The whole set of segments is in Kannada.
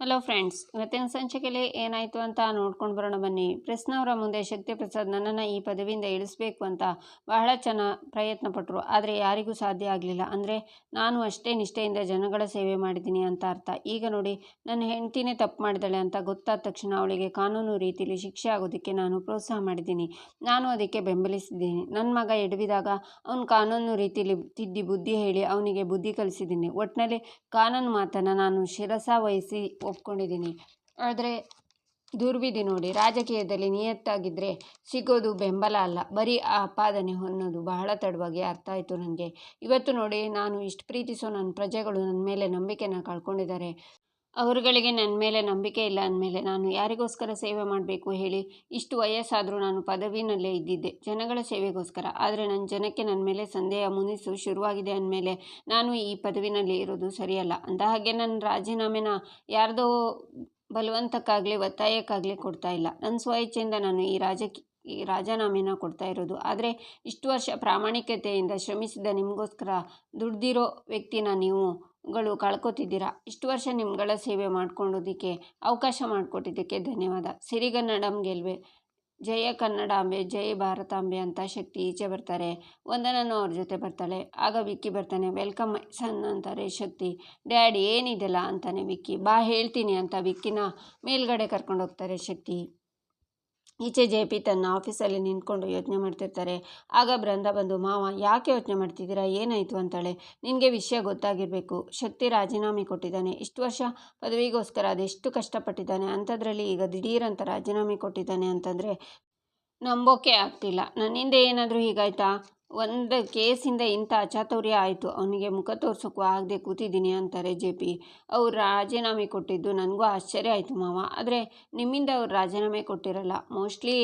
ಹಲೋ ಫ್ರೆಂಡ್ಸ್, ಇವತ್ತಿನ ಸಂಚಿಕೆಯಲ್ಲಿ ಏನಾಯಿತು ಅಂತ ನೋಡ್ಕೊಂಡು ಬರೋಣ ಬನ್ನಿ. ಪ್ರೆಸ್ನವರ ಮುಂದೆ ಶಕ್ತಿ ಪ್ರಸಾದ್ ನನ್ನನ್ನು ಈ ಪದವಿಯಿಂದ ಇಳಿಸ್ಬೇಕು ಅಂತ ಬಹಳ ಪ್ರಯತ್ನ ಪಟ್ಟರು. ಆದರೆ ಯಾರಿಗೂ ಸಾಧ್ಯ ಆಗಲಿಲ್ಲ. ಅಂದರೆ ನಾನು ಅಷ್ಟೇ ನಿಷ್ಠೆಯಿಂದ ಜನಗಳ ಸೇವೆ ಮಾಡಿದ್ದೀನಿ ಅಂತ ಅರ್ಥ. ಈಗ ನೋಡಿ, ನನ್ನ ಹೆಂಡ್ತಿನೇ ತಪ್ಪು ಮಾಡಿದ್ದಾಳೆ ಅಂತ ಗೊತ್ತಾದ ತಕ್ಷಣ ಅವಳಿಗೆ ಕಾನೂನು ರೀತಿಯಲ್ಲಿ ಶಿಕ್ಷೆ ಆಗೋದಕ್ಕೆ ನಾನು ಪ್ರೋತ್ಸಾಹ ಮಾಡಿದ್ದೀನಿ. ನಾನು ಅದಕ್ಕೆ ಬೆಂಬಲಿಸಿದ್ದೀನಿ. ನನ್ನ ಮಗ ಎಡವಿದಾಗ ಅವನು ಕಾನೂನು ರೀತಿಯಲ್ಲಿ ತಿದ್ದಿ ಬುದ್ಧಿ ಹೇಳಿ ಅವನಿಗೆ ಬುದ್ಧಿ ಕಲಿಸಿದ್ದೀನಿ. ಒಟ್ಟಿನಲ್ಲಿ ಕಾನೂನು ಮಾತನ್ನು ನಾನು ಶಿರಸಾವಹಿಸಿ ಒಪ್ಕೊಂಡಿದ್ದೀನಿ. ಆದರೆ ದುರ್ವಿಧಿ ನೋಡಿ, ರಾಜಕೀಯದಲ್ಲಿ ನಿಯತ್ತಾಗಿದ್ದರೆ ಸಿಗೋದು ಬೆಂಬಲ ಅಲ್ಲ, ಬರೀ ಆಪಾದನೆ ಅನ್ನೋದು ಬಹಳ ತಡವಾಗಿ ಅರ್ಥ ಆಯಿತು ನನಗೆ. ಇವತ್ತು ನೋಡಿ, ನಾನು ಇಷ್ಟು ಪ್ರೀತಿಸೋ ನನ್ನ ಪ್ರಜೆಗಳು ನನ್ನ ಮೇಲೆ ನಂಬಿಕೆನ ಕಳ್ಕೊಂಡಿದ್ದಾರೆ. ಅವರುಗಳಿಗೆ ನನ್ನ ಮೇಲೆ ನಂಬಿಕೆ ಇಲ್ಲ ಅಂದಮೇಲೆ ನಾನು ಯಾರಿಗೋಸ್ಕರ ಸೇವೆ ಮಾಡಬೇಕು ಹೇಳಿ? ಇಷ್ಟು ವಯಸ್ಸಾದರೂ ನಾನು ಪದವಿನಲ್ಲೇ ಇದ್ದಿದ್ದೆ ಜನಗಳ ಸೇವೆಗೋಸ್ಕರ. ಆದರೆ ನನ್ನ ಜನಕ್ಕೆ ನನ್ನ ಮೇಲೆ ಸಂದೇಹ ಮುನಿಸು ಶುರುವಾಗಿದೆ ಅಂದಮೇಲೆ ನಾನು ಈ ಪದವಿನಲ್ಲಿ ಇರೋದು ಸರಿಯಲ್ಲ. ಅಂದಹಾಗೆ ನನ್ನ ರಾಜೀನಾಮೆನ ಯಾರ್ದೋ ಬಲವಂತಕ್ಕಾಗಲಿ ಒತ್ತಾಯಕ್ಕಾಗಲಿ ಕೊಡ್ತಾ ಇಲ್ಲ. ನನ್ನ ಸ್ವಇಚ್ಛೆಯಿಂದ ನಾನು ಈ ರಾಜೀನಾಮೆನ ಕೊಡ್ತಾ ಇರೋದು. ಆದರೆ ಇಷ್ಟು ವರ್ಷ ಪ್ರಾಮಾಣಿಕತೆಯಿಂದ ಶ್ರಮಿಸಿದ ನಿಮಗೋಸ್ಕರ ದುಡ್ದಿರೋ ವ್ಯಕ್ತಿನ ನೀವುಗಳು ಕಳ್ಕೊತಿದ್ದೀರಾ. ಇಷ್ಟು ವರ್ಷ ನಿಮ್ಗಳ ಸೇವೆ ಮಾಡ್ಕೊಳ್ಳೋದಕ್ಕೆ ಅವಕಾಶ ಮಾಡಿಕೊಟ್ಟಿದ್ದಕ್ಕೆ ಧನ್ಯವಾದ. ಸಿರಿಗನ್ನಡಂ ಗೆಲ್ವೆ, ಜಯ ಕನ್ನಡಾಂಬೆ, ಜಯ ಭಾರತಾಂಬೆ ಅಂತ ಶಕ್ತಿ ಈಚೆ ಬರ್ತಾರೆ. ವಂದನನು ಅವ್ರ ಜೊತೆ ಬರ್ತಾಳೆ. ಆಗ ವಿಕ್ಕಿ ಬರ್ತಾನೆ. ವೆಲ್ಕಮ್ ಮೈ ಸನ್ ಅಂತಾರೆ ಶಕ್ತಿ. ಡ್ಯಾಡಿ ಏನಿದೆಲ್ಲ ಅಂತಾನೆ ವಿಕ್ಕಿ. ಬಾ ಹೇಳ್ತೀನಿ ಅಂತ ವಿಕ್ಕಿನ ಮೇಲ್ಗಡೆ ಕರ್ಕೊಂಡೋಗ್ತಾರೆ ಶಕ್ತಿ. ಈಚೆ ಜೆ.ಪಿ ತನ್ನ ಆಫೀಸಲ್ಲಿ ನಿಂತ್ಕೊಂಡು ಯೋಚನೆ ಮಾಡ್ತಿರ್ತಾರೆ. ಆಗ ಬೃಂದ ಬಂದು, ಮಾವ ಯಾಕೆ ಯೋಚನೆ ಮಾಡ್ತಿದ್ದೀರಾ, ಏನಾಯಿತು ಅಂತಾಳೆ. ನಿನಗೆ ವಿಷಯ ಗೊತ್ತಾಗಿರಬೇಕು. ಶಕ್ತಿ ರಾಜೀನಾಮೆ ಕೊಟ್ಟಿದ್ದಾನೆ. ಇಷ್ಟು ವರ್ಷ ಪದವಿಗೋಸ್ಕರ ಅದೆಷ್ಟು ಕಷ್ಟಪಟ್ಟಿದ್ದಾನೆ. ಅಂಥದ್ರಲ್ಲಿ ಈಗ ದಿಢೀರಂತ ರಾಜೀನಾಮೆ ಕೊಟ್ಟಿದ್ದಾನೆ ಅಂತಂದರೆ ನಂಬೋಕೆ ಆಗ್ತಿಲ್ಲ. ನನ್ನಿಂದ ಏನಾದರೂ ಹೀಗಾಯ್ತಾ? ಒಂದು ಕೇಸಿಂದ ಇಂಥ ಅಚಾತುರ್ಯ ಆಯಿತು, ಅವನಿಗೆ ಮುಖ ತೋರ್ಸೋಕ್ಕೂ ಆಗದೆ ಕೂತಿದ್ದೀನಿ ಅಂತಾರೆ ಜೆ.ಪಿ. ಅವ್ರು ರಾಜೀನಾಮೆ ಕೊಟ್ಟಿದ್ದು ನನಗೂ ಆಶ್ಚರ್ಯ ಆಯಿತು ಮಾವ. ಆದರೆ ನಿಮ್ಮಿಂದ ಅವ್ರು ರಾಜೀನಾಮೆ ಕೊಟ್ಟಿರಲ್ಲ. Mostly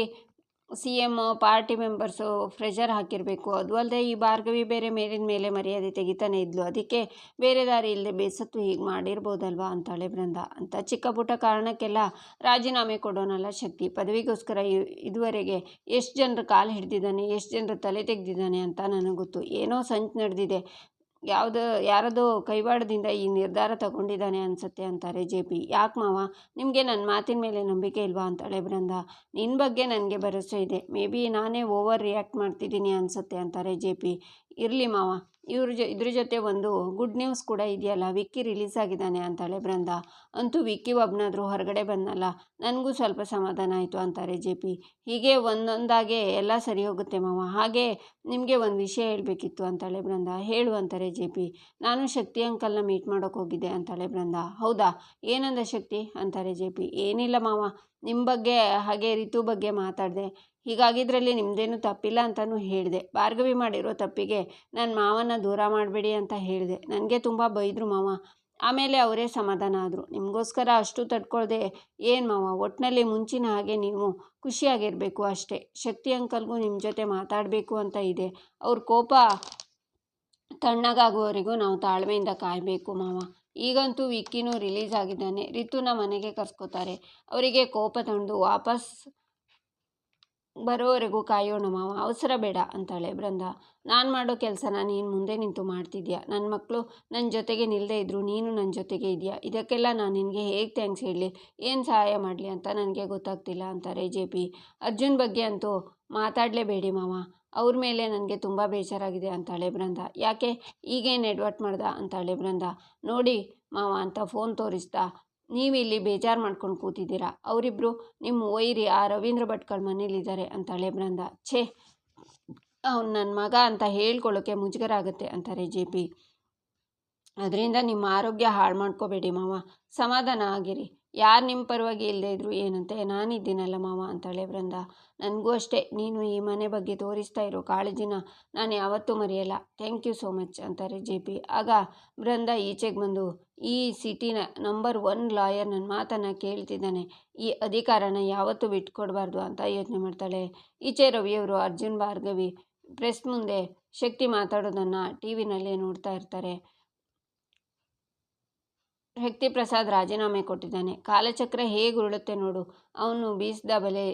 CM party members pressure ಹಾಕಿರಬೇಕು. ಅದು ಅಲ್ಲದೆ ಈ ಭಾರ್ಗವಿ ಬೇರೆ ಮೇಲಿನ ಮೇಲೆ ಮರ್ಯಾದೆ ತೆಗಿತಾನೆ ಇದ್ಲು. ಅದಕ್ಕೆ ಬೇರೆ ದಾರಿ ಇಲ್ಲದೆ ಬೇಸತ್ತು ಹೀಗೆ ಮಾಡಿರ್ಬೋದಲ್ವಾ ಅಂತಾಳೆ ಬೃಂದ. ಅಂತ ಚಿಕ್ಕ ಪುಟ್ಟ ಕಾರಣಕ್ಕೆಲ್ಲ ರಾಜೀನಾಮೆ ಕೊಡೋನಲ್ಲ ಶಕ್ತಿ. ಪದವಿಗೋಸ್ಕರ ಇದುವರೆಗೆ ಎಷ್ಟು ಜನರು ಕಾಲು ಹಿಡ್ದಿದ್ದಾನೆ, ಎಷ್ಟು ಜನರು ತಲೆ ತೆಗೆದಿದ್ದಾನೆ ಅಂತ ನನಗೆ ಗೊತ್ತು. ಏನೋ ಸಂಚು ನಡೆದಿದೆ, ಯಾರದೋ ಕೈವಾಡದಿಂದ ಈ ನಿರ್ಧಾರ ತಗೊಂಡಿದ್ದಾನೆ ಅನಿಸುತ್ತೆ ಅಂತಾರೆ ಜೆ.ಪಿ. ಯಾಕೆ ಮಾವ, ನಿಮಗೆ ನನ್ನ ಮಾತಿನ ಮೇಲೆ ನಂಬಿಕೆ ಇಲ್ವಾ ಅಂತಾಳೆ ಬೃಂದ. ನಿನ್ನ ಬಗ್ಗೆ ನನಗೆ ಭರವಸೆ ಇದೆ. ಮೇ ಬಿ ನಾನೇ ಓವರ್ ರಿಯಾಕ್ಟ್ ಮಾಡ್ತಿದ್ದೀನಿ ಅನಿಸುತ್ತೆ ಅಂತಾರೆ ಜೆ.ಪಿ. ಇರಲಿ ಮಾವ, ಇದ್ರ ಜೊತೆ ಒಂದು ಗುಡ್ ನ್ಯೂಸ್ ಕೂಡ ಇದೆಯಲ್ಲ, ವಿಕ್ಕಿ ರಿಲೀಸ್ ಆಗಿದ್ದಾನೆ ಅಂತಾಳೆ ಬೃಂದ. ಅಂತೂ ವಿಕ್ಕಿ ಒಬ್ಬನಾದರೂ ಹೊರಗಡೆ ಬಂದನಲ್ಲ, ನನಗೂ ಸ್ವಲ್ಪ ಸಮಾಧಾನ ಆಯಿತು ಅಂತಾರೆ ಜೆ.ಪಿ. ಹೀಗೆ ಒಂದೊಂದಾಗೆ ಎಲ್ಲ ಸರಿ ಹೋಗುತ್ತೆ ಮಾವ. ಹಾಗೆ ನಿಮಗೆ ಒಂದು ವಿಷಯ ಹೇಳಬೇಕಿತ್ತು ಅಂತಾಳೆ ಬೃಂದ. ಹೇಳು ಅಂತಾರೆ ಜೆ.ಪಿ. ನಾನು ಶಕ್ತಿ ಅಂಕಲ್ನ ಮೀಟ್ ಮಾಡೋಕೆ ಹೋಗಿದ್ದೆ ಅಂತಾಳೆ ಬೃಂದ. ಹೌದಾ, ಏನಂದ ಶಕ್ತಿ ಅಂತಾರೆ ಜೆ.ಪಿ. ಏನಿಲ್ಲ ಮಾವ, ನಿಮ್ಮ ಬಗ್ಗೆ ಹಾಗೆ ರಿತು ಬಗ್ಗೆ ಮಾತಾಡಿದೆ. ಹೀಗಾಗಿದ್ರಲ್ಲಿ ನಿಮ್ಮದೇನು ತಪ್ಪಿಲ್ಲ ಅಂತಲೂ ಹೇಳಿದೆ. ಭಾರ್ಗವಿ ಮಾಡಿರೋ ತಪ್ಪಿಗೆ ನನ್ನ ಮಾವನ ದೂರ ಮಾಡಬೇಡಿ ಅಂತ ಹೇಳಿದೆ. ನನಗೆ ತುಂಬ ಬೈದರು ಮಾವ. ಆಮೇಲೆ ಅವರೇ ಸಮಾಧಾನ ಆದರು. ನಿಮಗೋಸ್ಕರ ಅಷ್ಟು ತಡ್ಕೊಳ್ದೆ ಏನು ಮಾವ, ಒಟ್ಟಿನಲ್ಲಿ ಮುಂಚಿನ ಹಾಗೆ ನೀವು ಖುಷಿಯಾಗಿರಬೇಕು ಅಷ್ಟೇ. ಶಕ್ತಿ ಅಂಕಲ್ಗೂ ನಿಮ್ಮ ಜೊತೆ ಮಾತಾಡಬೇಕು ಅಂತ ಇದೆ. ಅವ್ರ ಕೋಪ ತಣ್ಣಗಾಗುವವರೆಗೂ ನಾವು ತಾಳ್ಮೆಯಿಂದ ಕಾಯಬೇಕು ಮಾವ. ಈಗಂತೂ ವಿಕ್ಕಿನೂ ರಿಲೀಸ್ ಆಗಿದ್ದಾನೆ. ರಿತುನ ಮನೆಗೆ ಕರ್ಸ್ಕೊತಾರೆ. ಅವರಿಗೆ ಕೋಪ ತಂದು ವಾಪಸ್ ಬರೋವರೆಗೂ ಕಾಯೋಣ ಮಾವ, ಅವಸರ ಬೇಡ ಅಂತಾಳೆ ಬೃಂದ. ನಾನು ಮಾಡೋ ಕೆಲಸನ ನೀನು ಮುಂದೆ ನಿಂತು ಮಾಡ್ತಿದ್ಯಾ. ನನ್ನ ಮಕ್ಕಳು ನನ್ನ ಜೊತೆಗೆ ನಿಲ್ಲದೆ ಇದ್ದರೂ ನೀನು ನನ್ನ ಜೊತೆಗೆ ಇದೆಯಾ. ಇದಕ್ಕೆಲ್ಲ ನಾನು ನಿನಗೆ ಹೇಗೆ ಥ್ಯಾಂಕ್ಸ್ ಹೇಳಲಿ, ಏನು ಸಹಾಯ ಮಾಡಲಿ ಅಂತ ನನಗೆ ಗೊತ್ತಾಗ್ತಿಲ್ಲ ಅಂತಾರೆ ಜೆ.ಪಿ. ಅರ್ಜುನ್ ಬಗ್ಗೆ ಅಂತೂ ಮಾತಾಡಲೇಬೇಡಿ ಮಾವ, ಅವ್ರ ಮೇಲೆ ನನಗೆ ತುಂಬ ಬೇಜಾರಾಗಿದೆ ಅಂತಾಳೆ ಬೃಂದ. ಯಾಕೆ, ಈಗೇನು ಎಡವಟ್ಟು ಮಾಡ್ದ ಅಂತಾಳೆ ಬೃಂದ. ನೋಡಿ ಮಾವ ಅಂತ ಫೋನ್ ತೋರಿಸ್ತಾ, ನೀವು ಇಲ್ಲಿ ಬೇಜಾರು ಮಾಡ್ಕೊಂಡು ಕೂತಿದ್ದೀರಾ. ಅವರಿಬ್ಬರು ನಿಮ್ಮ ವೈರಿ ಆ ರವೀಂದ್ರ ಭಟ್ಕಳ ಮನೇಲಿದ್ದಾರೆ ಅಂತಾಳೆ ಬೃಂದ. ಛೇ, ಅವ್ನು ನನ್ನ ಮಗ ಅಂತ ಹೇಳ್ಕೊಳ್ಳೋಕ್ಕೆ ಮುಜುಗರ ಆಗುತ್ತೆ ಅಂತಾರೆ ಜೆ.ಪಿ. ಅದರಿಂದ ನಿಮ್ಮ ಆರೋಗ್ಯ ಹಾಳು ಮಾಡ್ಕೋಬೇಡಿ ಮಾವ, ಸಮಾಧಾನ ಆಗಿರಿ. ಯಾರು ನಿಮ್ಮ ಪರವಾಗಿ ಇಲ್ಲದೆ ಇದ್ರು ಏನಂತೆ, ನಾನಿದ್ದೀನಲ್ಲ ಮಾವ ಅಂತಾಳೆ ಬೃಂದ. ನನಗೂ ಅಷ್ಟೇ, ನೀನು ಈ ಮನೆ ಬಗ್ಗೆ ತೋರಿಸ್ತಾ ಇರೋ ಕಾಳಜಿನ ನಾನು ಯಾವತ್ತೂ ಮರೆಯಲ್ಲ. ಥ್ಯಾಂಕ್ ಯು ಸೋ ಮಚ್ ಅಂತಾರೆ ಜೆ.ಪಿ. ಆಗ ಬೃಂದ ಈಚೆಗೆ ಬಂದು, ಈ ಸಿಟಿನ ನಂಬರ್ 1 ಲಾಯರ್ ನನ್ನ ಮಾತನ್ನು ಕೇಳ್ತಿದ್ದಾನೆ, ಈ ಅಧಿಕಾರನ ಯಾವತ್ತೂ ಬಿಟ್ಕೊಡ್ಬಾರ್ದು ಅಂತ ಯೋಚನೆ ಮಾಡ್ತಾಳೆ. ಈಚೆ ರವಿಯವರು ಅರ್ಜುನ್ ಭಾರ್ಗವಿ ಪ್ರೆಸ್ ಮುಂದೆ ಶಕ್ತಿ ಮಾತಾಡೋದನ್ನು ಟಿ.ವಿನಲ್ಲೇ ನೋಡ್ತಾ ಇರ್ತಾರೆ. ಶಕ್ತಿ ಪ್ರಸಾದ್ ರಾಜೀನಾಮೆ ಕೊಟ್ಟಿದ್ದಾನೆ. ಕಾಲಚಕ್ರ ಹೇಗೆ ಉರುಳುತ್ತೆ ನೋಡು. ಅವನು ಬೀಸಿದ ಬಲೆ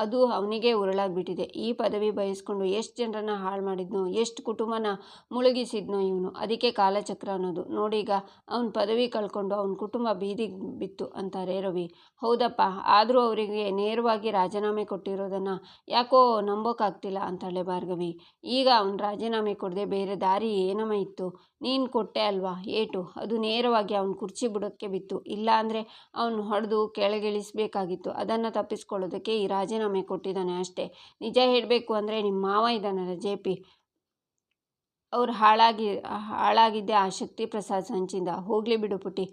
ಅದು ಅವನಿಗೆ ಉರುಳಾಗ್ಬಿಟ್ಟಿದೆ. ಈ ಪದವಿ ಬಯಸ್ಕೊಂಡು ಎಷ್ಟು ಜನರನ್ನ ಹಾಳು ಮಾಡಿದ್ನೋ, ಎಷ್ಟು ಕುಟುಂಬನ ಮುಳುಗಿಸಿದ್ನೋ ಇವನು. ಅದಕ್ಕೆ ಕಾಲಚಕ್ರ ಅನ್ನೋದು. ನೋಡೀಗ ಅವನ ಪದವಿ ಕಳ್ಕೊಂಡು ಅವನ ಕುಟುಂಬ ಬೀದಿಗೆ ಬಿತ್ತು ಅಂತಾರೆ ರವಿ. ಹೌದಪ್ಪ, ಆದರೂ ಅವರಿಗೆ ನೇರವಾಗಿ ರಾಜೀನಾಮೆ ಕೊಟ್ಟಿರೋದನ್ನು ಯಾಕೋ ನಂಬೋಕ್ಕಾಗ್ತಿಲ್ಲ ಅಂತಾಳೆ ಭಾರ್ಗವಿ. ಈಗ ಅವನು ರಾಜೀನಾಮೆ ಕೊಡದೆ ಬೇರೆ ದಾರಿ ಏನಮ್ಮ ಇತ್ತು? ನೀನು ಕೊಟ್ಟೆ ಅಲ್ವಾ ಏಟು, ಅದು ನೇರವಾಗಿ ಅವನ ಕುರ್ಚಿ ಬುಡಕ್ಕೆ ಬಿತ್ತು. ಇಲ್ಲ ಅಂದರೆ ಅವನು ಹೊಡೆದು ಕೆಳಗಿಳಿಸಬೇಕಾಗಿತ್ತು. ಅದನ್ನು ತಪ್ಪಿಸ್ಕೊಳ್ಳೋದಕ್ಕೆ ಈ ರಾಜೀನಾಮೆ ಕೊಟ್ಟಿದ್ದಾನೆ ಅಷ್ಟೇ. ನಿಜ ಹೇಳಬೇಕು ಅಂದರೆ ನಿಮ್ಮ ಮಾವ ಇದ್ದಾನಲ್ಲ JP, ಅವ್ರು ಹಾಳಾಗಿದ್ದೆ ಆ ಶಕ್ತಿ ಪ್ರಸಾದ್ ಸಂಚಿಂದ. ಹೋಗಲಿ ಬಿಡು ಪುಟ್ಟಿ,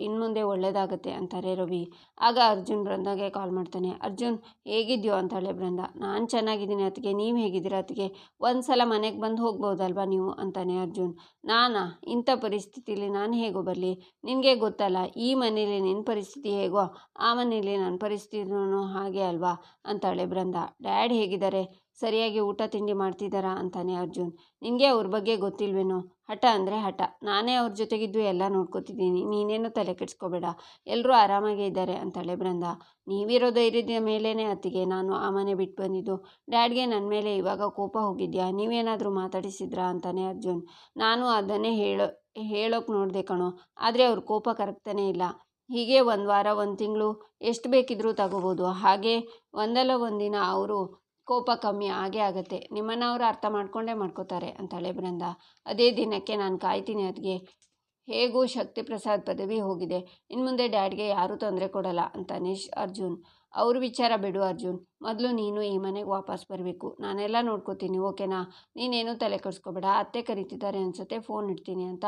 ಇನ್ಮುಂದೆ ಒಳ್ಳೆಯದಾಗತ್ತೆ ಅಂತಾರೆ ರವಿ. ಆಗ ಅರ್ಜುನ್ ಬೃಂದಾಗೆ ಕಾಲ್ ಮಾಡ್ತಾನೆ. ಅರ್ಜುನ್ ಹೇಗಿದ್ಯೋ ಅಂತಾಳೆ ಬೃಂದಾ. ನಾನು ಚೆನ್ನಾಗಿದ್ದೀನಿ ಅತ್ತಿಗೆ, ನೀವು ಹೇಗಿದ್ದೀರಾ ಅತ್ತಿಗೆ? ಒಂದು ಸಲ ಮನೆಗೆ ಬಂದು ಹೋಗ್ಬೋದಲ್ವಾ ನೀವು ಅಂತಾನೆ ಅರ್ಜುನ್. ನಾನಾ ಇಂಥ ಪರಿಸ್ಥಿತಿಲಿ ನಾನು ಹೇಗೋ ಬರಲಿ? ನಿನಗೆ ಗೊತ್ತಲ್ಲ, ಈ ಮನೇಲಿ ನಿನ್ನ ಪರಿಸ್ಥಿತಿ ಹೇಗೋ ಆ ಮನೇಲಿ ನನ್ನ ಪರಿಸ್ಥಿತಿನೂ ಹಾಗೆ ಅಲ್ವಾ ಅಂತಾಳೆ ಬೃಂದಾ. ಡ್ಯಾಡ್ ಹೇಗಿದ್ದಾರೆ? ಸರಿಯಾಗಿ ಊಟ ತಿಂಡಿ ಮಾಡ್ತಿದ್ದಾರಾ ಅಂತಾನೆ ಅರ್ಜುನ್. ನಿನಗೆ ಅವ್ರ ಬಗ್ಗೆ ಗೊತ್ತಿಲ್ವೇನೋ? ಹಠ ಅಂದರೆ ಹಠ. ನಾನೇ ಅವ್ರ ಜೊತೆಗಿದ್ದು ಎಲ್ಲ ನೋಡ್ಕೋತಿದ್ದೀನಿ, ನೀನೇನು ತಲೆ ಕೆಡಿಸ್ಕೋಬೇಡ. ಎಲ್ಲರೂ ಆರಾಮಾಗೇ ಇದ್ದಾರೆ ಅಂತಾಳೆ ಬೃಂದಾ. ನೀವಿರೋ ಧೈರ್ಯದ ಮೇಲೇ ಅತ್ತಿಗೆ ನಾನು ಆ ಮನೆ ಬಿಟ್ಟು ಬಂದಿದ್ದು. ಡ್ಯಾಡ್ಗೆ ನನ್ನ ಮೇಲೆ ಇವಾಗ ಕೋಪ ಹೋಗಿದ್ಯಾ? ನೀವೇನಾದರೂ ಮಾತಾಡಿಸಿದ್ರಾ ಅಂತಾನೆ ಅರ್ಜುನ್. ನಾನು ಅದನ್ನೇ ಹೇಳೋಕೆ ನೋಡಿದೆ ಕಣೋ, ಆದರೆ ಅವ್ರ ಕೋಪ ಕರಗ್ತಾನೇ ಇಲ್ಲ. ಹೀಗೆ ಒಂದು ವಾರ, ಒಂದು ತಿಂಗಳು ಎಷ್ಟು ಬೇಕಿದ್ರೂ ತಗೋಬೋದು. ಹಾಗೆ ಒಂದಲ್ಲ ಒಂದಿನ ಅವರು ಕೋಪ ಕಮ್ಮಿ ಆಗೇ ಆಗುತ್ತೆ. ನಿಮ್ಮನ್ನು ಅವರು ಅರ್ಥ ಮಾಡ್ಕೋತಾರೆ ಅಂತಾಳೆ ಬೃಂದಾ. ಅದೇ ದಿನಕ್ಕೆ ನಾನು ಕಾಯ್ತೀನಿ ಅದ್ಗೆ. ಹೇಗೂ ಶಕ್ತಿ ಪ್ರಸಾದ್ ಪದವಿ ಹೋಗಿದೆ, ಇನ್ಮುಂದೆ ಡ್ಯಾಡ್ಗೆ ಯಾರೂ ತೊಂದರೆ ಕೊಡಲ್ಲ ಅಂತಾನೆ ಅರ್ಜುನ್. ಅವ್ರ ವಿಚಾರ ಬಿಡು ಅರ್ಜುನ್, ಮೊದಲು ನೀನು ಈ ಮನೆಗೆ ವಾಪಸ್ ಬರಬೇಕು. ನಾನೆಲ್ಲ ನೋಡ್ಕೋತೀನಿ, ಓಕೆನಾ? ನೀನೇನು ತಲೆ ಕೆಡಿಸ್ಕೋಬೇಡ. ಅತ್ತೆ ಕರೀತಿದ್ದಾರೆ ಅನ್ಸುತ್ತೆ, ಫೋನ್ ಇಡ್ತೀನಿ ಅಂತ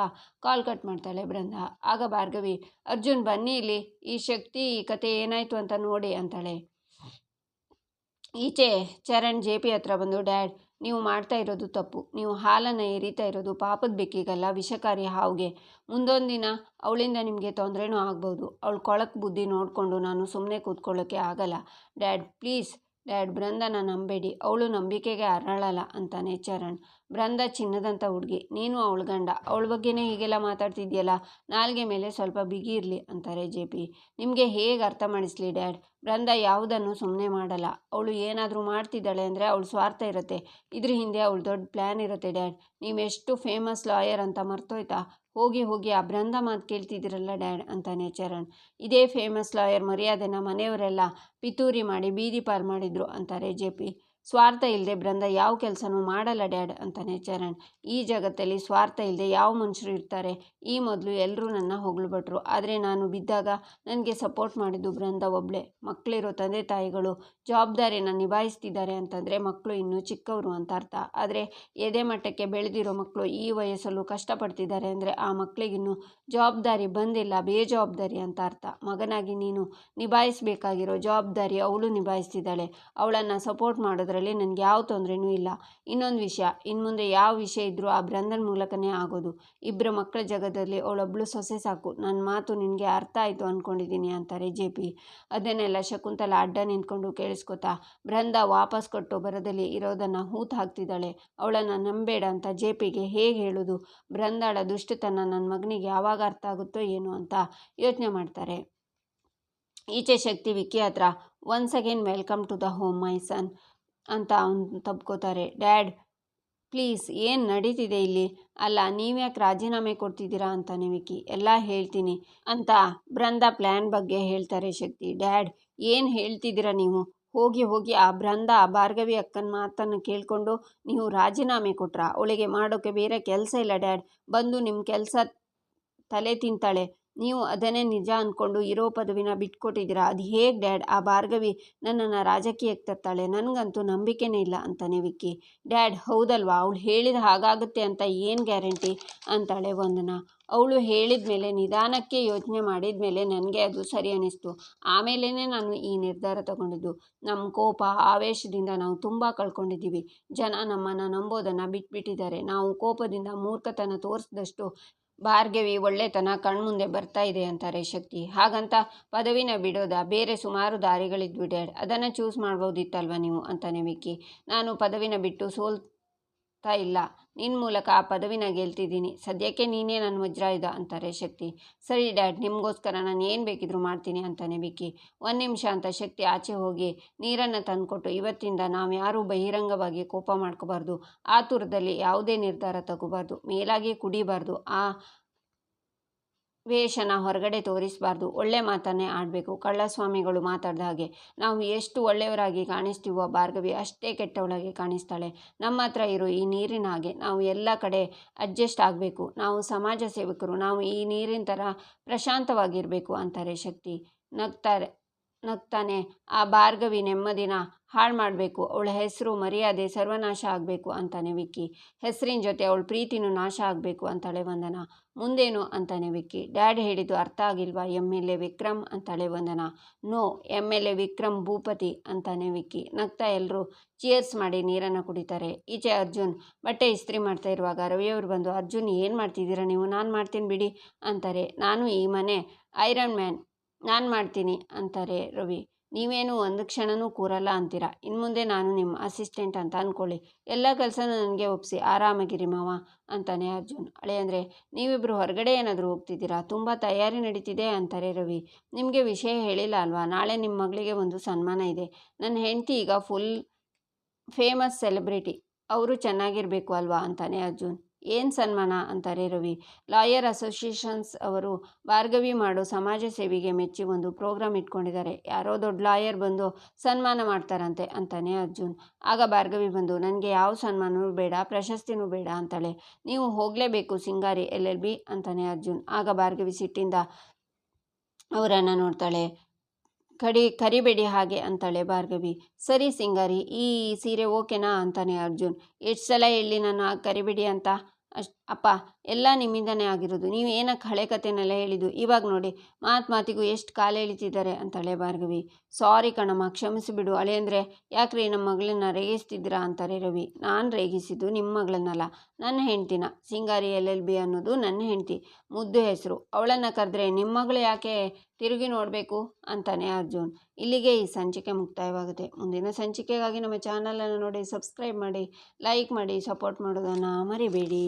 ಕಾಲ್ ಕಟ್ ಮಾಡ್ತಾಳೆ ಬೃಂದಾ. ಆಗ ಭಾರ್ಗವಿ, ಅರ್ಜುನ್ ಬನ್ನಿ ಇಲ್ಲಿ, ಈ ಶಕ್ತಿ ಈ ಕತೆ ಏನಾಯಿತು ಅಂತ ನೋಡಿ ಅಂತಾಳೆ. ಈಚೆ ಚರಣ್ JP ಹತ್ರ ಬಂದು, ಡ್ಯಾಡ್ ನೀವು ಮಾಡ್ತಾ ಇರೋದು ತಪ್ಪು. ನೀವು ಹಾಲನ್ನು ಎರಿತಾ ಇರೋದು ಪಾಪದ ಬೆಕ್ಕಿಗಲ್ಲ, ವಿಷಕಾರಿ ಹಾವಿಗೆ. ಮುಂದೊಂದು ದಿನ ಅವಳಿಂದ ನಿಮಗೆ ತೊಂದರೆನೂ ಆಗ್ಬೋದು. ಅವಳು ಕೊಳಕು ಬುದ್ಧಿ ನೋಡಿಕೊಂಡು ನಾನು ಸುಮ್ಮನೆ ಕೂತ್ಕೊಳ್ಳೋಕ್ಕೆ ಆಗಲ್ಲ. ಡ್ಯಾಡ್ ಪ್ಲೀಸ್ ಡ್ಯಾಡ್, ಬೃಂದಾನ ನಂಬೇಡಿ, ಅವಳು ನಂಬಿಕೆಗೆ ಅರಳಲ್ಲ ಅಂತಾನೆ ಚರಣ್. ಬೃಂದಾ ಚಿನ್ನದಂಥ ಹುಡುಗಿ, ನೀನು ಅವಳ ಗಂಡ, ಅವಳ ಬಗ್ಗೆನೇ ಹೀಗೆಲ್ಲ ಮಾತಾಡ್ತಿದ್ಯಲ್ಲ, ನಾಲ್ಗೆ ಮೇಲೆ ಸ್ವಲ್ಪ ಬಿಗಿ ಇರಲಿ ಅಂತಾರೆ JP. ನಿಮಗೆ ಹೇಗೆ ಅರ್ಥ ಮಾಡಿಸ್ಲಿ ಡ್ಯಾಡ್? ಬೃಂದಾ ಯಾವುದನ್ನು ಸುಮ್ಮನೆ ಮಾಡಲ್ಲ. ಅವಳು ಏನಾದರೂ ಮಾಡ್ತಿದ್ದಾಳೆ ಅಂದರೆ ಅವಳು ಸ್ವಾರ್ಥ ಇರುತ್ತೆ. ಇದ್ರ ಹಿಂದೆ ಅವಳು ದೊಡ್ಡ ಪ್ಲ್ಯಾನ್ ಇರುತ್ತೆ ಡ್ಯಾಡ್. ನೀವೆಷ್ಟು ಫೇಮಸ್ ಲಾಯರ್ ಅಂತ ಮರ್ತೋಯ್ತಾ? ಹೋಗಿ ಆ ಬೃಂದಾ ಮಾತು ಕೇಳ್ತಿದ್ದೀರಲ್ಲ ಡ್ಯಾಡ್ ಅಂತಾನೆ ಚರಣ್. ಇದೇ ಫೇಮಸ್ ಲಾಯರ್ ಮರ್ಯಾದೆನ ಮನೆಯವರೆಲ್ಲ ಪಿತೂರಿ ಮಾಡಿ ಬೀದಿ ಪಾರು ಮಾಡಿದ್ರು ಅಂತಾರೆ JP. ಸ್ವಾರ್ಥ ಇಲ್ಲದೆ ಬೃಂದಾ ಯಾವ ಕೆಲಸನೂ ಮಾಡಲ್ಲ ಡ್ಯಾಡ್ ಅಂತಾನೆ ಚರಣ್. ಈ ಜಗತ್ತಲ್ಲಿ ಸ್ವಾರ್ಥ ಇಲ್ಲದೆ ಯಾವ ಮನುಷ್ಯರು ಇರ್ತಾರೆ? ಈ ಮೊದಲು ಎಲ್ಲರೂ ನನ್ನ ಹೊಗಳ್ಬಿಟ್ರು, ಆದರೆ ನಾನು ಬಿದ್ದಾಗ ನನಗೆ ಸಪೋರ್ಟ್ ಮಾಡಿದ್ದು ಬೃಂದಾ ಒಬ್ಬಳೇ. ಮಕ್ಕಳಿರೋ ತಂದೆ ತಾಯಿಗಳು ಜವಾಬ್ದಾರಿನ ನಿಭಾಯಿಸ್ತಿದ್ದಾರೆ ಅಂತಂದರೆ ಮಕ್ಕಳು ಇನ್ನೂ ಚಿಕ್ಕವರು ಅಂತ ಅರ್ಥ. ಆದರೆ ಎದೆ ಮಟ್ಟಕ್ಕೆ ಬೆಳೆದಿರೋ ಮಕ್ಕಳು ಈ ವಯಸ್ಸಲ್ಲೂ ಕಷ್ಟಪಡ್ತಿದ್ದಾರೆ ಅಂದರೆ ಆ ಮಕ್ಕಳಿಗಿನ್ನೂ ಜವಾಬ್ದಾರಿ ಬಂದಿಲ್ಲ, ಬೇಜವಾಬ್ದಾರಿ ಅಂತ ಅರ್ಥ. ಮಗನಾಗಿ ನೀನು ನಿಭಾಯಿಸಬೇಕಾಗಿರೋ ಜವಾಬ್ದಾರಿ ಅವಳು ನಿಭಾಯಿಸ್ತಿದ್ದಾಳೆ. ಅವಳನ್ನು ಸಪೋರ್ಟ್ ಮಾಡೋದ್ರಲ್ಲಿ ನನಗೆ ಯಾವ ತೊಂದರೆನೂ ಇಲ್ಲ. ಇನ್ನೊಂದು ವಿಷಯ, ಇನ್ಮುಂದೆ ಯಾವ ವಿಷಯ ಇದ್ದರೂ ಆ ಬೃಂದನ ಮೂಲಕನೇ ಆಗೋದು. ಇಬ್ಬರು ಮಕ್ಕಳ ಜಗದಲ್ಲಿ ಅವಳೊಬ್ಬಳು ಸೊಸೆ ಸಾಕು. ನನ್ನ ಮಾತು ನಿನಗೆ ಅರ್ಥ ಆಯಿತು ಅಂದ್ಕೊಂಡಿದ್ದೀನಿ ಅಂತಾರೆ JP. ಅದನ್ನೆಲ್ಲ ಶಕುಂತಲಾ ಅಡ್ಡ ನಿಂತ್ಕೊಂಡು ಕೇಳಿಸ್ಕೊತಾ ಬೃಂದಾ ವಾಪಸ್ ಕೊಟ್ಟು ಬರದಲ್ಲಿ ಇರೋದನ್ನು ಹೂತು ಹಾಕ್ತಿದ್ದಾಳೆ. ಅವಳನ್ನು ನಂಬೇಡ ಅಂತ JPಗೆ ಹೇಗೆ ಹೇಳೋದು? ಬೃಂದಾಳ ದುಷ್ಟತನ ನನ್ನ ಮಗನಿಗೆ ಯಾವಾಗ ಅರ್ಥ ಆಗುತ್ತೋ ಏನೋ ಅಂತ ಯೋಚನೆ ಮಾಡ್ತಾರೆ. ಈಚೆ ಶಕ್ತಿ ವಿಕ್ಕಿ ಹತ್ರ, once again welcome to the home my son ಅಂತ ಅವ್ನು ತಬ್ಕೋತಾರೆ. ಡ್ಯಾಡ್ ಪ್ಲೀಸ್, ಏನು ನಡೀತಿದೆ ಇಲ್ಲಿ? ಅಲ್ಲ, ನೀವ್ಯಾಕೆ ರಾಜೀನಾಮೆ ಕೊಡ್ತಿದ್ದೀರಾ ಅಂತಾನೆ ವಿಕ್ಕಿ. ಎಲ್ಲ ಹೇಳ್ತೀನಿ ಅಂತ ಬೃಂದಾ ಪ್ಲ್ಯಾನ್ ಬಗ್ಗೆ ಹೇಳ್ತಾರೆ ಶಕ್ತಿ. ಡ್ಯಾಡ್ ಏನು ಹೇಳ್ತಿದ್ದೀರಾ ನೀವು? ಹೋಗಿ ಆ ಬೃಂದಾ ಭಾರ್ಗವಿ ಅಕ್ಕನ ಮಾತನ್ನು ಕೇಳಿಕೊಂಡು ನೀವು ರಾಜೀನಾಮೆ ಕೊಟ್ರಾ? ಅವಳಿಗೆ ಮಾಡೋಕ್ಕೆ ಬೇರೆ ಕೆಲಸ ಇಲ್ಲ ಡ್ಯಾಡ್. ಬಂದು ನಿಮ್ಮ ಕೆಲಸ ತಲೆ ತಿಂತಾಳೆ. ನೀವು ಅದನ್ನೇ ನಿಜ ಅಂದ್ಕೊಂಡು ಇರೋ ಪದವಿನ ಬಿಟ್ಕೊಟ್ಟಿದ್ದೀರಾ. ಅದು ಹೇಗೆ ಡ್ಯಾಡ್? ಆ ಭಾರ್ಗವಿ ನನ್ನನ್ನು ರಾಜಕೀಯಕ್ಕೆ ತರ್ತಾಳೆ, ನನಗಂತೂ ನಂಬಿಕೆನೇ ಇಲ್ಲ ಅಂತಾನೆ ವಿಕ್ಕಿ. ಡ್ಯಾಡ್ ಹೌದಲ್ವಾ, ಅವಳು ಹೇಳಿದ ಹಾಗಾಗುತ್ತೆ ಅಂತ ಏನು ಗ್ಯಾರಂಟಿ ಅಂತಾಳೆ ವಂದನಾ. ಅವಳು ಹೇಳಿದ ಮೇಲೆ ನಿಧಾನಕ್ಕೆ ಯೋಚನೆ ಮಾಡಿದ ಮೇಲೆ ನನಗೆ ಅದು ಸರಿ ಅನ್ನಿಸ್ತು. ಆಮೇಲೇ ನಾನು ಈ ನಿರ್ಧಾರ ತಗೊಂಡಿದ್ದು. ನಮ್ಮ ಕೋಪ ಆವೇಶದಿಂದ ನಾವು ತುಂಬ ಕಳ್ಕೊಂಡಿದ್ದೀವಿ. ಜನ ನಮ್ಮನ್ನು ನಂಬೋದನ್ನು ಬಿಟ್ಬಿಟ್ಟಿದ್ದಾರೆ. ನಾವು ಕೋಪದಿಂದ ಮೂರ್ಖತನ ತೋರಿಸಿದಷ್ಟು ಭಾರ್ಗವಿ ಒಳ್ಳೆತನ ಕಣ್ಮುಂದೆ ಬರ್ತಾ ಇದೆ ಅಂತಾರೆ ಶಕ್ತಿ. ಹಾಗಂತ ಪದವಿನ ಬಿಡೋದಾ? ಬೇರೆ ಸುಮಾರು ದಾರಿಗಳಿದ್ವು ಡ್ಯಾಡ್, ಅದನ್ನು ಚೂಸ್ ಮಾಡ್ಬೋದಿತ್ತಲ್ವ ನೀವು ಅಂತಾನೆ ವಿಕ್ಕಿ. ನಾನು ಪದವಿನ ಬಿಟ್ಟು ಸೋಲ್ತಾ ಇಲ್ಲ, ನಿನ್ನ ಮೂಲಕ ಆ ಪದವಿನ ಗೆಲ್ತಿದ್ದೀನಿ. ಸದ್ಯಕ್ಕೆ ನೀನೇ ನನ್ನ ವಜ್ರಾಯುಧ ಅಂತಾರೆ ಶಕ್ತಿ. ಸರಿ ಡ್ಯಾಡ್, ನಿಮಗೋಸ್ಕರ ನಾನು ಏನು ಬೇಕಿದ್ರೂ ಮಾಡ್ತೀನಿ ಅಂತಾನೆ ವಿಕ್ಕಿ. 1 ನಿಮಿಷ ಅಂತ ಶಕ್ತಿ ಆಚೆ ಹೋಗಿ ನೀರನ್ನು ತಂದುಕೊಟ್ಟು, ಇವತ್ತಿಂದ ನಾವು ಯಾರೂ ಬಹಿರಂಗವಾಗಿ ಕೋಪ ಮಾಡ್ಕೋಬಾರ್ದು, ಆತುರದಲ್ಲಿ ಯಾವುದೇ ನಿರ್ಧಾರ ತಗೋಬಾರ್ದು, ಮೇಲಾಗಿ ಕುಡಿಬಾರ್ದು, ಆ ವೇಷನ ಹೊರಗಡೆ ತೋರಿಸಬಾರ್ದು, ಒಳ್ಳೆ ಮಾತನ್ನೇ ಆಡಬೇಕು. ಕಳ್ಳಸ್ವಾಮಿಗಳು ಮಾತಾಡ್ದ ಹಾಗೆ ನಾವು ಎಷ್ಟು ಒಳ್ಳೆಯವರಾಗಿ ಕಾಣಿಸ್ತೀವೋ ಭಾರ್ಗವಿ ಅಷ್ಟೇ ಕೆಟ್ಟವಳಾಗಿ ಕಾಣಿಸ್ತಾಳೆ. ನಮ್ಮ ಹತ್ರ ಇರೋ ಈ ನೀರಿನ ಹಾಗೆ ನಾವು ಎಲ್ಲ ಕಡೆ ಅಡ್ಜಸ್ಟ್ ಆಗಬೇಕು. ನಾವು ಸಮಾಜ ಸೇವಕರು, ನಾವು ಈ ನೀರಿನ ಥರ ಪ್ರಶಾಂತವಾಗಿರಬೇಕು ಅಂತಾರೆ ಶಕ್ತಿ. ನಗ್ತಾನೆ ಆ ಭಾರ್ಗವಿ ನೆಮ್ಮದಿನ ಹಾಳು ಮಾಡಬೇಕು, ಅವಳ ಹೆಸರು ಮರ್ಯಾದೆ ಸರ್ವನಾಶ ಆಗಬೇಕು ಅಂತಾನೆ ವಿಕ್ಕಿ. ಹೆಸರಿನ ಜೊತೆ ಅವಳ ಪ್ರೀತಿನೂ ನಾಶ ಆಗಬೇಕು ಅಂತಾಳೆ ವಂದನಾ. ಮುಂದೇನು ಅಂತಾನೆ ವಿಕ್ಕಿ. ಡ್ಯಾಡ್ ಹೇಳಿದ್ದು ಅರ್ಥ ಆಗಿಲ್ವಾ MLA ವಿಕ್ರಮ್ ಅಂತಾಳೆ ವಂದನಾ. ನೋ, MLA ವಿಕ್ರಮ್ ಭೂಪತಿ ಅಂತಾನೆ ವಿಕ್ಕಿ. ನಗ್ತಾ ಎಲ್ಲರೂ ಚಿಯರ್ಸ್ ಮಾಡಿ ನೀರನ್ನು ಕುಡಿತಾರೆ. ಈಚೆ ಅರ್ಜುನ್ ಬಟ್ಟೆ ಇಸ್ತ್ರಿ ಮಾಡ್ತಾ ಇರುವಾಗ ರವಿಯವರು ಬಂದು, ಅರ್ಜುನ್ ಏನು ಮಾಡ್ತಿದ್ದೀರಾ ನೀವು? ನಾನು ಮಾಡ್ತೀನಿ ಬಿಡಿ ಅಂತಾರೆ. ನಾನು ಈ ಮನೆ ಐರನ್ ಮ್ಯಾನ್, ನಾನು ಮಾಡ್ತೀನಿ ಅಂತಾರೆ ರವಿ. ನೀವೇನು ಒಂದು ಕ್ಷಣನೂ ಕೂರಲ್ಲ ಅಂತೀರಾ. ಇನ್ಮುಂದೆ ನಾನು ನಿಮ್ಮ ಅಸಿಸ್ಟೆಂಟ್ ಅಂತ ಅಂದ್ಕೊಳ್ಳಿ. ಎಲ್ಲ ಕೆಲಸನೂ ನನಗೆ ಒಪ್ಪಿಸಿ ಆರಾಮಾಗಿರಿ ಮಾವ ಅಂತಾನೆ ಅರ್ಜುನ್. ಅಳೆಯಂದರೆ ನೀವಿಬ್ಬರು ಹೊರಗಡೆ ಏನಾದರೂ ಹೋಗ್ತಿದ್ದೀರಾ? ತುಂಬ ತಯಾರಿ ನಡೀತಿದೆ ಅಂತಾರೆ ರವಿ. ನಿಮಗೆ ವಿಷಯ ಹೇಳಿಲ್ಲ ಅಲ್ವಾ, ನಾಳೆ ನಿಮ್ಮ ಮಗಳಿಗೆ ಒಂದು ಸನ್ಮಾನ ಇದೆ. ನನ್ನ ಹೆಂಡತಿ ಈಗ ಫುಲ್ ಫೇಮಸ್ ಸೆಲೆಬ್ರಿಟಿ, ಅವರು ಚೆನ್ನಾಗಿರಬೇಕು ಅಲ್ವಾ ಅಂತಾನೆ ಅರ್ಜುನ್. ಏನು ಸನ್ಮಾನ ಅಂತಾರೆ ರವಿ. ಲಾಯರ್ ಅಸೋಸಿಯೇಷನ್ಸ್ ಅವರು ಭಾರ್ಗವಿ ಮಾಡೋ ಸಮಾಜ ಸೇವೆಗೆ ಮೆಚ್ಚಿ ಒಂದು ಪ್ರೋಗ್ರಾಮ್ ಇಟ್ಕೊಂಡಿದ್ದಾರೆ. ಯಾರೋ ದೊಡ್ಡ ಲಾಯರ್ ಬಂದು ಸನ್ಮಾನ ಮಾಡ್ತಾರಂತೆ ಅಂತಾನೆ ಅರ್ಜುನ್. ಆಗ ಭಾರ್ಗವಿ ಬಂದು, ನನಗೆ ಯಾವ ಸನ್ಮಾನವೂ ಬೇಡ, ಪ್ರಶಸ್ತಿನೂ ಬೇಡ ಅಂತಾಳೆ. ನೀವು ಹೋಗಲೇಬೇಕು ಸಿಂಗಾರಿ LLB ಅಂತಾನೆ ಅರ್ಜುನ್. ಆಗ ಭಾರ್ಗವಿ ಸಿಟ್ಟಿಂದ ಅವರನ್ನು ನೋಡ್ತಾಳೆ. ಕರಿಬೇಡಿ ಹಾಗೆ ಅಂತಾಳೆ ಭಾರ್ಗವಿ. ಸರಿ ಸಿಂಗಾರಿ, ಈ ಸೀರೆ ಓಕೆನಾ ಅಂತಾನೆ ಅರ್ಜುನ್. ಎಷ್ಟು ಸಲ ಹೇಳಿ ನಾನು ಕರಿಬೇಡಿ ಅಂತ? ಅಪ್ಪ, ಎಲ್ಲ ನಿಮ್ಮಿಂದನೇ ಆಗಿರೋದು. ನೀವು ಏನಕ್ಕೆ ಹಳೆ ಕಥೆನೆಲ್ಲ ಹೇಳಿದ್ದು? ಇವಾಗ ನೋಡಿ ಮಾತಿಗೂ ಎಷ್ಟು ಕಾಲು ಎಳಿತಿದ್ದಾರೆ ಅಂತಾಳೆ ಭಾರ್ಗವಿ. ಸಾರಿ ಕಣಮ್ಮ, ಕ್ಷಮಿಸಿಬಿಡು. ಅಳೆಯಂದರೆ ಯಾಕ್ರಿ ನಮ್ಮ ಮಗಳನ್ನ ರೇಗಿಸ್ತಿದ್ದೀರಾ ಅಂತಾರೆ ರವಿ. ನಾನು ರೇಗಿಸಿದ್ದು ನಿಮ್ಮ ಮಗಳನ್ನಲ್ಲ, ನನ್ನ ಹೆಂಡ್ತಿನ. ಸಿಂಗಾರಿ LLB ಅನ್ನೋದು ನನ್ನ ಹೆಂಡ್ತಿ, ಮುದ್ದು ಹೆಸರು. ಅವಳನ್ನು ಕರೆದ್ರೆ ನಿಮ್ಮ ಮಗಳು ಯಾಕೆ ತಿರುಗಿ ನೋಡಬೇಕು ಅಂತಾನೆ ಅರ್ಜುನ್. ಇಲ್ಲಿಗೆ ಈ ಸಂಚಿಕೆ ಮುಕ್ತಾಯವಾಗುತ್ತೆ. ಮುಂದಿನ ಸಂಚಿಕೆಗಾಗಿ ನಮ್ಮ ಚಾನಲನ್ನು ನೋಡಿ ಸಬ್ಸ್ಕ್ರೈಬ್ ಮಾಡಿ, ಲೈಕ್ ಮಾಡಿ, ಸಪೋರ್ಟ್ ಮಾಡೋದನ್ನು ಮರಿಬೇಡಿ.